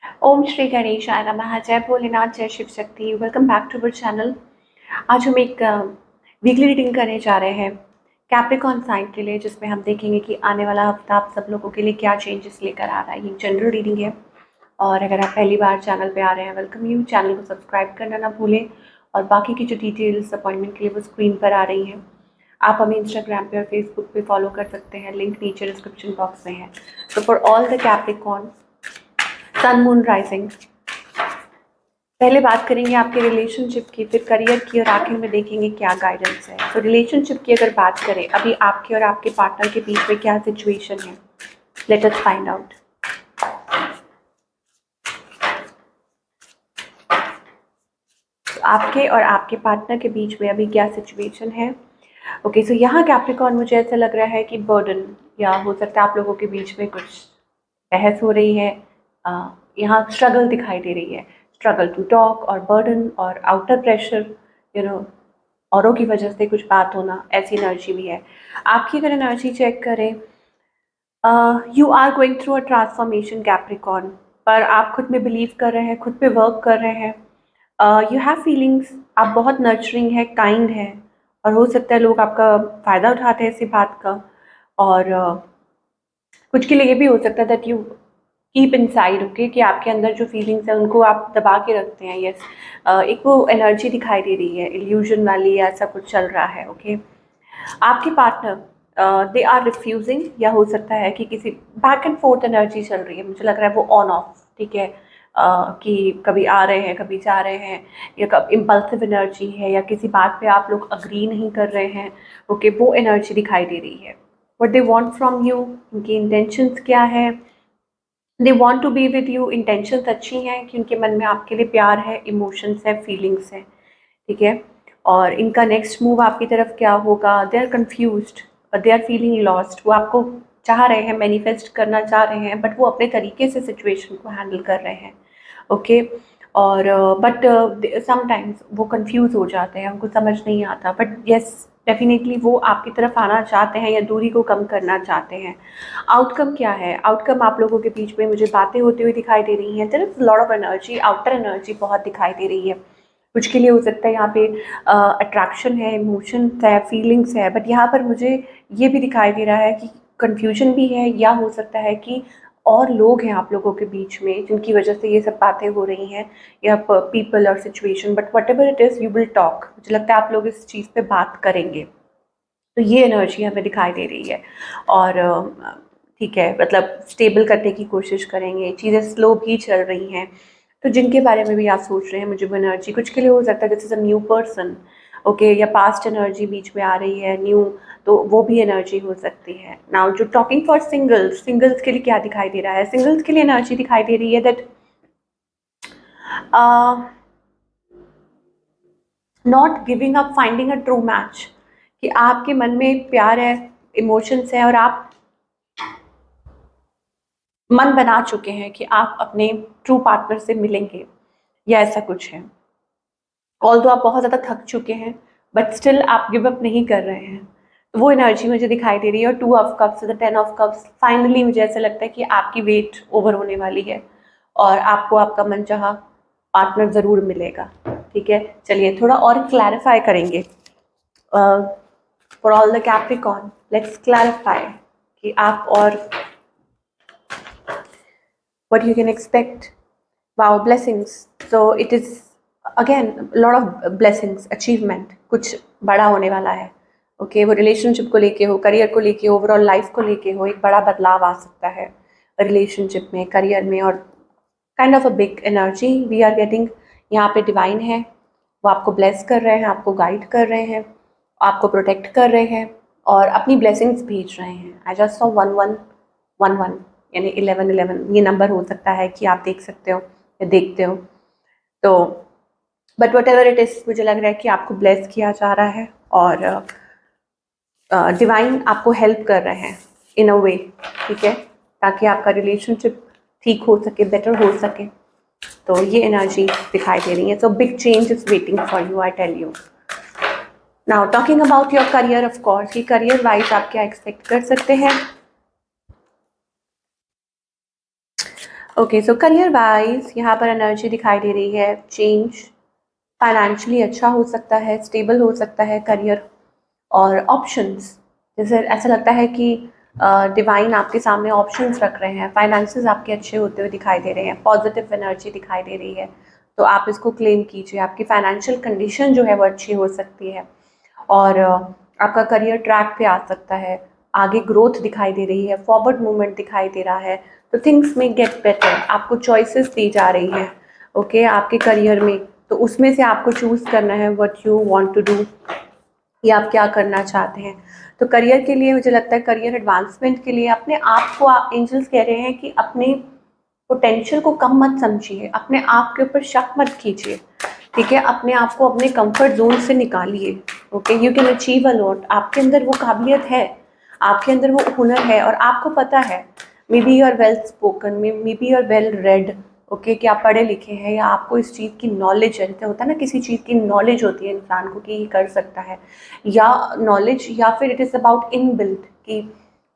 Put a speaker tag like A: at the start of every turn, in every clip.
A: ओम श्री गणेशाय नमः। जय भोलेनाथ, जय Shiv Shakti. Welcome back to our channel. आज हम एक वीकली रीडिंग करने जा रहे हैं कैप्रिकॉर्न साइन के लिए, जिसमें हम देखेंगे कि आने वाला हफ्ता आप सब लोगों के लिए क्या चेंजेस लेकर आ रहा है। ये जनरल रीडिंग है और अगर आप पहली बार चैनल पे आ रहे हैं, वेलकम यू। चैनल को सब्सक्राइब करना ना भूलें और बाकी की जो डिटेल्स अपॉइंटमेंट के लिए वो स्क्रीन पर आ रही हैं। आप हमें इंस्टाग्राम पे और फेसबुक पे फॉलो कर सकते हैं, लिंक नीचे डिस्क्रिप्शन बॉक्स में है। तो for all the Capricorn sun moon rising, पहले बात करेंगे आपके रिलेशनशिप की, फिर करियर की और आखिर में देखेंगे क्या गाइडेंस है। तो रिलेशनशिप की अगर बात करें, अभी आपके और आपके पार्टनर के बीच में क्या सिचुएशन है, लेट अस फाइंड आउट। तो आपके और आपके पार्टनर के बीच में अभी क्या सिचुएशन है। ओके, सो यहाँ कैप्रिकॉर्न मुझे ऐसा लग रहा है कि बर्डन, या हो सकता है आप लोगों के बीच में कुछ बहस हो रही है। यहाँ स्ट्रगल दिखाई दे रही है, स्ट्रगल टू टॉक और बर्डन और आउटर प्रेशर, यू नो, औरों की वजह से कुछ बात होना, ऐसी एनर्जी भी है। आपकी अगर एनर्जी चेक करें, you are going through a transformation Capricorn, पर आप खुद में बिलीव कर रहे हैं, खुद पे वर्क कर रहे हैं। यू हैव फीलिंग्स, आप बहुत नर्चरिंग है, काइंड है, और हो सकता है लोग आपका फ़ायदा उठाते हैं इसी बात का। और कुछ के लिए ये भी हो सकता है that you keep inside, okay, कि आपके अंदर जो फीलिंग्स हैं उनको आप दबा के रखते हैं। यस, एक वो एनर्जी दिखाई दे रही है इल्यूजन वाली, ऐसा कुछ चल रहा है। ओके, आपके पार्टनर दे आर रिफ्यूजिंग, या हो सकता है कि किसी बैक एंड फोर्थ एनर्जी चल रही है, मुझे लग रहा है वो ऑन ऑफ, ठीक है। कि कभी आ रहे हैं, कभी जा रहे हैं, या कब इम्पल्सिव एनर्जी है, या किसी बात पे आप लोग अग्री नहीं कर रहे हैं। ओके, वो एनर्जी दिखाई दे रही है। What they want from you, उनकी इंटेंशंस क्या है। They want to be with you, intentions अच्छी हैं कि उनके मन में आपके लिए प्यार है, इमोशंस है, फीलिंग्स हैं, ठीक है। और इनका नेक्स्ट मूव आपकी तरफ क्या होगा, they are confused, they are feeling lost. वो आपको चाह रहे हैं, मैनिफेस्ट करना चाह रहे हैं, बट वो अपने तरीके से सिचुएशन को हैंडल कर रहे हैं। ओके, और बट समटाइम्स वो कंफ्यूज हो जाते हैं, उनको समझ नहीं आता, बट येस, डेफिनेटली वो आपकी तरफ आना चाहते हैं या दूरी को कम करना चाहते हैं। आउटकम क्या है, आउटकम आप लोगों के बीच में मुझे बातें होती हुई दिखाई दे रही हैं। There is lot of energy, outer energy बहुत दिखाई दे रही है। कुछ के लिए हो सकता है यहाँ पे अट्रैक्शन है, इमोशंस है, फीलिंग्स है, बट यहाँ पर मुझे ये भी दिखाई दे रहा है कि कन्फ्यूजन भी है, या हो सकता है कि और लोग हैं आप लोगों के बीच में जिनकी वजह से ये सब बातें हो रही हैं, या पीपल और situation, but what ever it is you will talk. मुझे लगता है आप लोग इस चीज़ पे बात करेंगे। तो ये एनर्जी हमें दिखाई दे रही है। और ठीक है, मतलब स्टेबल करने की कोशिश करेंगे, चीज़ें स्लो भी चल रही हैं। तो जिनके बारे में भी आप सोच रहे हैं, मुझे वो एनर्जी कुछ के लिए हो सकता है this is a new person, okay, या पास्ट एनर्जी बीच में आ रही है न्यू, तो वो भी एनर्जी हो सकती है। नाउ जो टॉकिंग फॉर सिंगल्स, सिंगल्स के लिए क्या दिखाई दे रहा है, सिंगल्स के लिए एनर्जी दिखाई दे रही है that not giving up, finding a true match, कि आपके मन में प्यार है, इमोशंस है, और आप मन बना चुके हैं कि आप अपने ट्रू पार्टनर से मिलेंगे, या ऐसा कुछ है। ऑल तो आप बहुत ज़्यादा थक चुके हैं, बट स्टिल आप गिव अप नहीं कर रहे हैं। तो वो एनर्जी मुझे दिखाई दे रही है। और 2 of cups, the 10 of cups, finally मुझे ऐसा लगता है कि आपकी वेट ओवर होने वाली है और आपको आपका मनचाहा पार्टनर ज़रूर मिलेगा, ठीक है। चलिए थोड़ा और क्लैरिफाई करेंगे for all the Capricorn, let's clarify कि आप और what you can expect. Wow, blessings. So it is again a lot of blessings, achievement, कुछ बड़ा होने वाला है। ओके, वो रिलेशनशिप को लेके हो, करियर को लेके हो, ओवरऑल लाइफ को लेके हो, एक बड़ा बदलाव आ सकता है रिलेशनशिप में, करियर में, और kind of a big energy we are getting. यहाँ पे डिवाइन है, वो आपको ब्लेस कर रहे हैं, आपको गाइड कर रहे हैं, आपको प्रोटेक्ट कर रहे हैं, और अपनी ब्लेसिंग्स भेज रहे हैं। आई जस्ट सॉ 1111, यानी 1111 ये नंबर हो सकता है कि आप देख सकते हो या देखते हो। तो but what ever it is, मुझे लग रहा है कि आपको ब्लेस किया जा रहा है, और डिवाइन आपको हेल्प कर रहे हैं इन अ वे, ठीक है, ताकि आपका रिलेशनशिप ठीक हो सके, बेटर हो सके। तो ये एनर्जी दिखाई दे रही है। So big change is waiting for you, I tell you. Now talking about your career, of course, कि करियर वाइज आप क्या एक्सपेक्ट कर सकते हैं। ओके, सो करियर वाइज यहाँ पर एनर्जी दिखाई दे रही है चेंज, फाइनेंशियली अच्छा हो सकता है, स्टेबल हो सकता है करियर, और ऑप्शंस, जैसे ऐसा लगता है कि डिवाइन आपके सामने ऑप्शंस रख रहे हैं, फाइनेंसेस आपके अच्छे होते हुए दिखाई दे रहे हैं, पॉजिटिव एनर्जी दिखाई दे रही है, तो आप इसको क्लेम कीजिए। आपकी फाइनेंशियल कंडीशन जो है वो अच्छी हो सकती है, और आपका करियर ट्रैक पे आ सकता है, आगे ग्रोथ दिखाई दे रही है, फॉरवर्ड मूवमेंट दिखाई दे रहा है, तो थिंग्स में गेट बेटर, आपको चॉइसेस दी जा रही हैं ओके आपके करियर में, तो उसमें से आपको चूज़ करना है what you want to do, या आप क्या करना चाहते हैं। तो करियर के लिए मुझे लगता है, करियर एडवांसमेंट के लिए अपने आप को, एंजल्स कह रहे हैं कि अपने पोटेंशियल को कम मत समझिए, अपने आप के ऊपर शक मत कीजिए, ठीक है, अपने आप को अपने कंफर्ट जोन से निकालिए। Okay, you can achieve a lot, आपके अंदर वो काबिलियत है, आपके अंदर वो हुनर है, और आपको पता है, maybe you are well spoken, maybe you are well read, okay, कि आप पढ़े लिखे हैं, या आपको इस चीज़ की नॉलेज है, जैसे होता है ना किसी चीज़ की नॉलेज होती है इंसान को कि ये कर सकता है, या नॉलेज, या फिर it is about inbuilt की,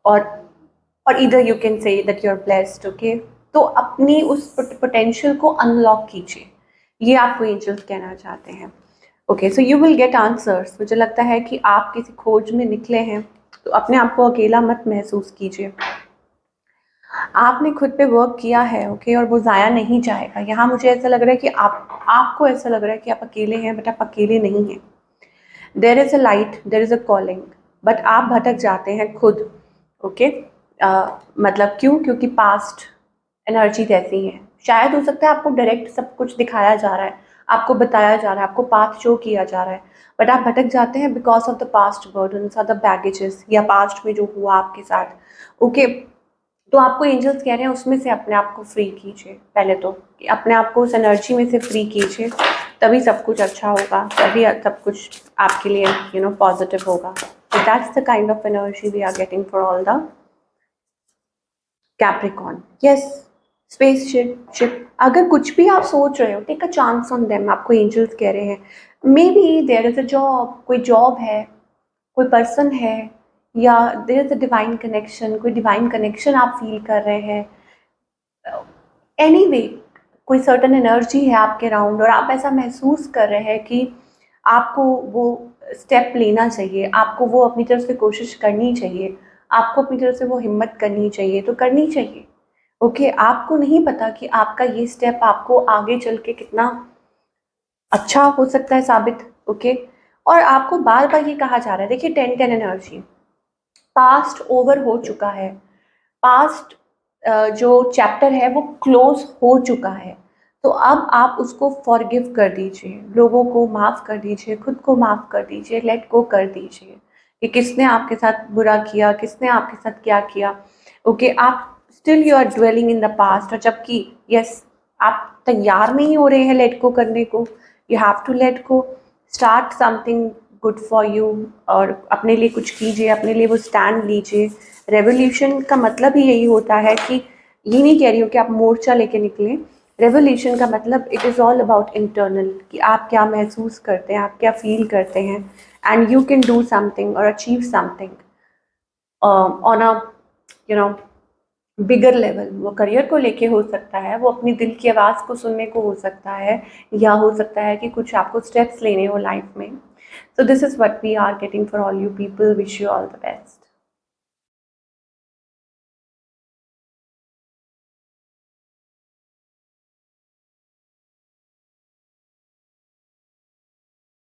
A: और इधर you can say that you are blessed, okay. तो अपनी उस पोटेंशियल को अनलॉक कीजिए, ये आपको एंजल्स कहना चाहते हैं। Okay, so you will get answers. मुझे लगता है कि आप किसी खोज में निकले हैं, तो अपने आप को अकेला मत महसूस कीजिए, आपने खुद पे वर्क किया है, ओके, और वो ज़ाया नहीं जाएगा। यहाँ मुझे ऐसा लग रहा है कि आपको ऐसा लग रहा है कि आप अकेले हैं, बट आप अकेले नहीं हैं। There is a light, there is a calling, but आप भटक जाते हैं खुद, ओके। मतलब क्यों? क्योंकि पास्ट एनर्जी ऐसी है, शायद हो सकता है आपको डायरेक्ट सब कुछ दिखाया जा रहा है, आपको बताया जा रहा है, आपको पाथ शो किया जा रहा है, बट आप भटक जाते हैं because of the past burdens और द बैगेजेस, या पास्ट में जो हुआ आपके साथ, ओके। तो आपको एंजल्स कह रहे हैं उसमें से अपने आप को फ्री कीजिए, पहले तो कि अपने आप को उस एनर्जी में से फ्री कीजिए, तभी सब कुछ अच्छा होगा, तभी सब कुछ आपके लिए पॉजिटिव होगा। So that's the kind of energy we are getting for all the Capricorn. Yes, spaceship. अगर कुछ भी आप सोच रहे हो, take a chance on them, आपको एंजल्स कह रहे हैं। Maybe there is a job, कोई जॉब है, कोई पर्सन है, या there is a divine connection, कोई डिवाइन कनेक्शन आप फील कर रहे हैं। एनीवे, कोई सर्टन एनर्जी है आपके अराउंड, और आप ऐसा महसूस कर रहे हैं कि आपको वो स्टेप लेना चाहिए, आपको वो अपनी तरफ से कोशिश करनी चाहिए, आपको अपनी तरफ से वो हिम्मत करनी चाहिए, तो करनी चाहिए, ओके। आपको नहीं पता कि आपका ये स्टेप आपको आगे चल के कितना अच्छा हो सकता है साबित, ओके। और आपको बार बार ये कहा जा रहा है, देखिए 10-10 एनर्जी, पास्ट ओवर हो चुका है, पास्ट जो चैप्टर है वो क्लोज हो चुका है, तो अब आप उसको फॉरगिव कर दीजिए, लोगों को माफ़ कर दीजिए, खुद को माफ़ कर दीजिए, लेट गो कर दीजिए कि किसने आपके साथ बुरा किया, किसने आपके साथ क्या किया, ओके। आप still you are dwelling in the past, और जबकि यस, आप तैयार नहीं हो रहे हैं लेट गो करने को, you have to let go, start something good for you, और अपने लिए कुछ कीजिए, अपने लिए वो स्टैंड लीजिए। रेवोल्यूशन का मतलब ही यही होता है कि, ये नहीं कह रही हूँ कि आप मोर्चा लेके निकलें, रेवोल्यूशन का मतलब it is all about internal, कि आप क्या महसूस करते हैं, आप क्या फील करते हैं, and you can do something और achieve something on a bigger level. वो करियर को लेके हो सकता है, वो अपनी दिल की आवाज़ को सुनने को हो सकता है, या हो सकता है कि कुछ आपको स्टेप्स लेने हो लाइफ में। So this is what we are getting for all you people. Wish you all the best.